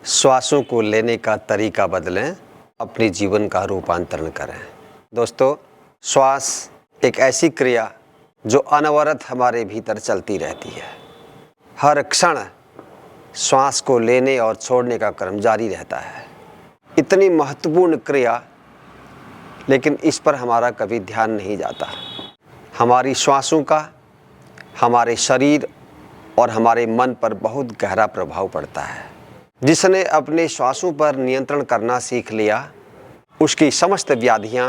श्वासों को लेने का तरीका बदलें, अपने जीवन का रूपांतरण करें। दोस्तों, श्वास एक ऐसी क्रिया जो अनवरत हमारे भीतर चलती रहती है। हर क्षण श्वास को लेने और छोड़ने का क्रम जारी रहता है। इतनी महत्वपूर्ण क्रिया, लेकिन इस पर हमारा कभी ध्यान नहीं जाता। हमारी श्वासों का हमारे शरीर और हमारे मन पर बहुत गहरा प्रभाव पड़ता है। जिसने अपने श्वासों पर नियंत्रण करना सीख लिया, उसकी समस्त व्याधियां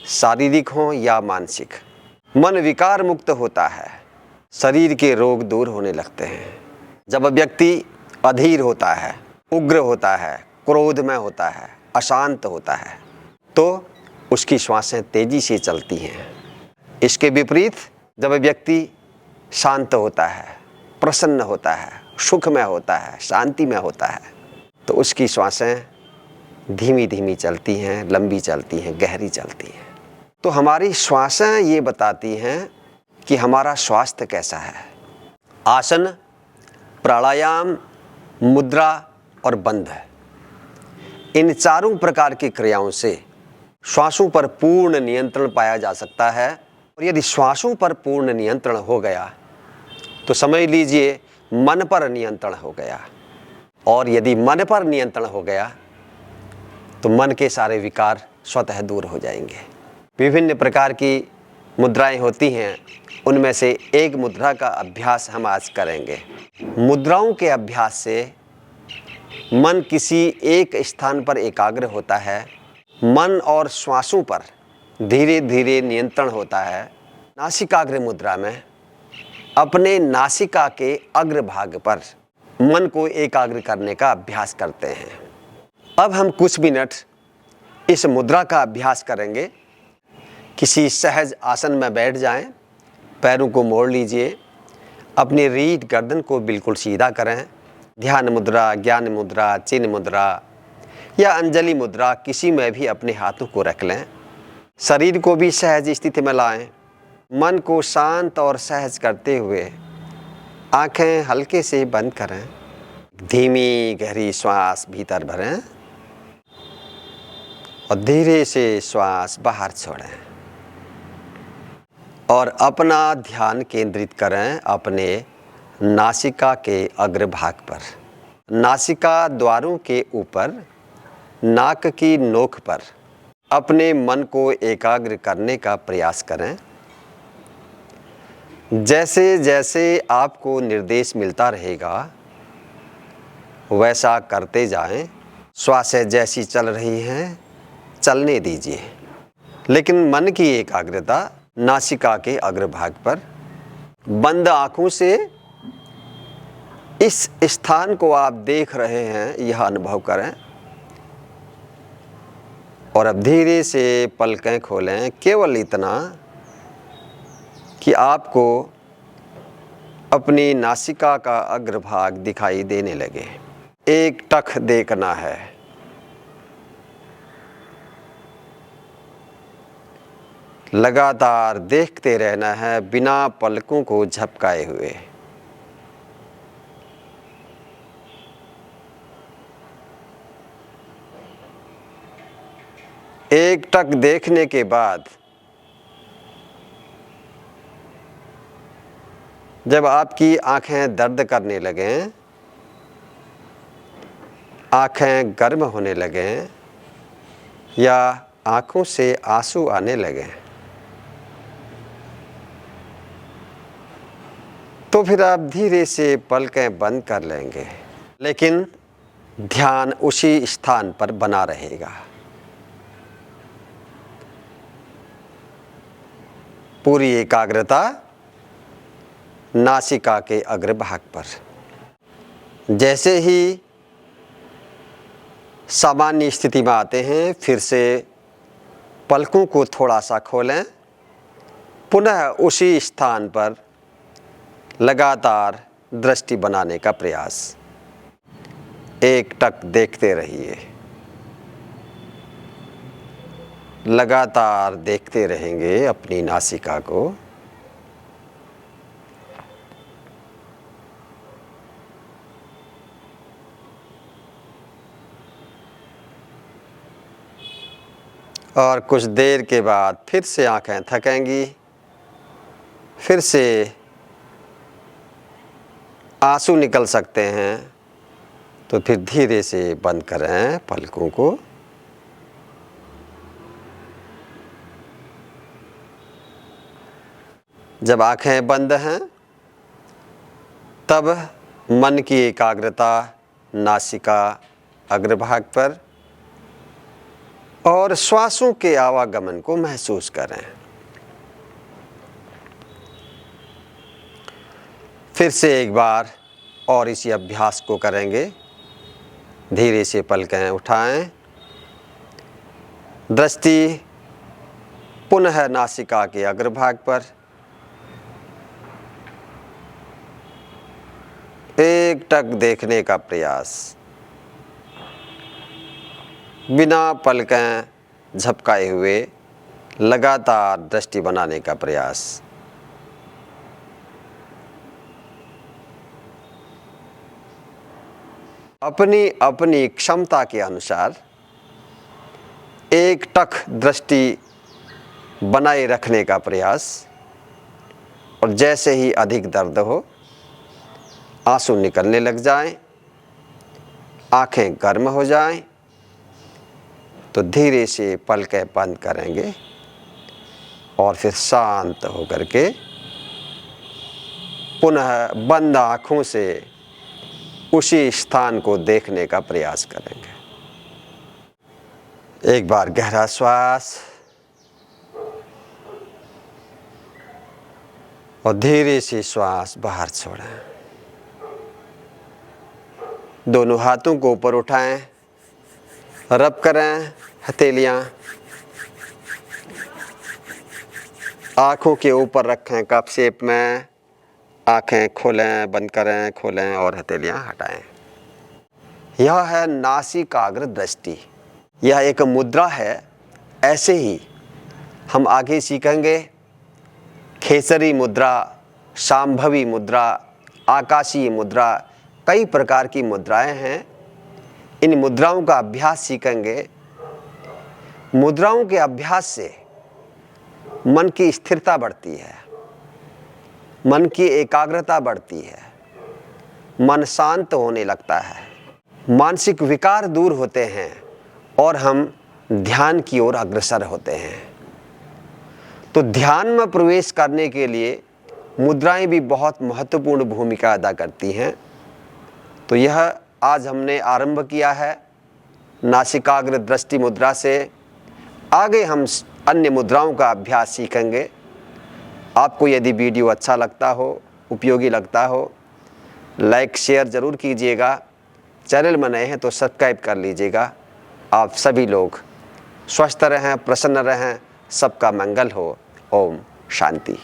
शारीरिक हों या मानसिक, मन विकार मुक्त होता है, शरीर के रोग दूर होने लगते हैं। जब व्यक्ति अधीर होता है, उग्र होता है, क्रोध में होता है, अशांत होता है, तो उसकी श्वासें तेजी से चलती हैं। इसके विपरीत जब व्यक्ति शांत होता है, प्रसन्न होता है, सुख में होता है, शांति में होता है, तो उसकी श्वासें धीमी धीमी चलती हैं, लंबी चलती हैं, गहरी चलती हैं। तो हमारी श्वासें ये बताती हैं कि हमारा स्वास्थ्य कैसा है। आसन, प्राणायाम, मुद्रा और बंध, इन चारों प्रकार की क्रियाओं से श्वासों पर पूर्ण नियंत्रण पाया जा सकता है। और यदि श्वासों पर पूर्ण नियंत्रण हो गया तो समझ लीजिए मन पर नियंत्रण हो गया। और यदि मन पर नियंत्रण हो गया तो मन के सारे विकार स्वतः दूर हो जाएंगे। विभिन्न प्रकार की मुद्राएं होती हैं, उनमें से एक मुद्रा का अभ्यास हम आज करेंगे। मुद्राओं के अभ्यास से मन किसी एक स्थान पर एकाग्र होता है। मन और श्वासों पर धीरे धीरे नियंत्रण होता है। नासिकाग्र मुद्रा में अपने नासिका के अग्रभाग पर मन को एकाग्र करने का अभ्यास करते हैं। अब हम कुछ मिनट इस मुद्रा का अभ्यास करेंगे। किसी सहज आसन में बैठ जाएं, पैरों को मोड़ लीजिए, अपनी रीढ़ गर्दन को बिल्कुल सीधा करें। ध्यान मुद्रा, ज्ञान मुद्रा, चिन्ह मुद्रा या अंजलि मुद्रा, किसी में भी अपने हाथों को रख लें। शरीर को भी सहज स्थिति में लाएं। मन को शांत और सहज करते हुए आंखें हल्के से बंद करें। धीमी गहरी श्वास भीतर भरें और धीरे से श्वास बाहर छोड़ें। और अपना ध्यान केंद्रित करें अपने नासिका के अग्रभाग पर। नासिका द्वारों के ऊपर नाक की नोक पर अपने मन को एकाग्र करने का प्रयास करें। जैसे जैसे आपको निर्देश मिलता रहेगा वैसा करते जाएं। श्वासें जैसी चल रही हैं चलने दीजिए, लेकिन मन की एकाग्रता नासिका के अग्रभाग पर। बंद आंखों से इस स्थान को आप देख रहे हैं यह अनुभव करें। और अब धीरे से पलकें खोलें, केवल इतना कि आपको अपनी नासिका का अग्रभाग दिखाई देने लगे। एक टक देखना है। लगातार देखते रहना है बिना पलकों को झपकाए हुए। एक टक देखने के बाद जब आपकी आंखें दर्द करने लगें, आंखें गर्म होने लगें या आंखों से आंसू आने लगें, तो फिर आप धीरे से पलकें बंद कर लेंगे, लेकिन ध्यान उसी स्थान पर बना रहेगा। पूरी एकाग्रता नासिका के अग्रभाग पर। जैसे ही सामान्य स्थिति में आते हैं, फिर से पलकों को थोड़ा सा खोलें। पुनः उसी स्थान पर लगातार दृष्टि बनाने का प्रयास। एक टक देखते रहिए। लगातार देखते रहेंगे अपनी नासिका को। और कुछ देर के बाद फिर से आंखें थकेंगी, फिर से आंसू निकल सकते हैं, तो फिर धीरे से बंद करें पलकों को। जब आंखें बंद हैं तब मन की एकाग्रता नासिका अग्रभाग पर और श्वासों के आवागमन को महसूस करें। फिर से एक बार और इसी अभ्यास को करेंगे। धीरे से पलकें उठाएं, दृष्टि पुनः नासिका के अग्रभाग पर, एकटक देखने का प्रयास, बिना पलकें झपकाए हुए लगातार दृष्टि बनाने का प्रयास। अपनी अपनी क्षमता के अनुसार एकटक दृष्टि बनाए रखने का प्रयास। और जैसे ही अधिक दर्द हो, आंसू निकलने लग जाएं, आंखें गर्म हो जाएं, तो धीरे से पलकें बंद करेंगे और फिर शांत होकर के पुनः बंद आँखों से उसी स्थान को देखने का प्रयास करेंगे। एक बार गहरा श्वास और धीरे से श्वास बाहर छोड़ें। दोनों हाथों को ऊपर उठाएं, रब करें हथेलियां, आँखों के ऊपर रखें कप शेप में, आँखें खोलें, बंद करें, खोलें और हथेलियां हटाएं। यह है नासिकाग्र दृष्टि। यह एक मुद्रा है। ऐसे ही हम आगे सीखेंगे खेसरी मुद्रा, शांभवी मुद्रा, आकाशीय मुद्रा, कई प्रकार की मुद्राएं हैं। इन मुद्राओं का अभ्यास सीखेंगे। मुद्राओं के अभ्यास से मन की स्थिरता बढ़ती है, मन की एकाग्रता बढ़ती है, मन शांत होने लगता है, मानसिक विकार दूर होते हैं और हम ध्यान की ओर अग्रसर होते हैं। तो ध्यान में प्रवेश करने के लिए मुद्राएं भी बहुत महत्वपूर्ण भूमिका अदा करती हैं। तो यह आज हमने आरंभ किया है नासिकाग्र दृष्टि मुद्रा से। आगे हम अन्य मुद्राओं का अभ्यास सीखेंगे। आपको यदि वीडियो अच्छा लगता हो, उपयोगी लगता हो, लाइक शेयर ज़रूर कीजिएगा। चैनल में नए हैं तो सब्सक्राइब कर लीजिएगा। आप सभी लोग स्वस्थ रहें, प्रसन्न रहें, सबका मंगल हो। ओम शांति।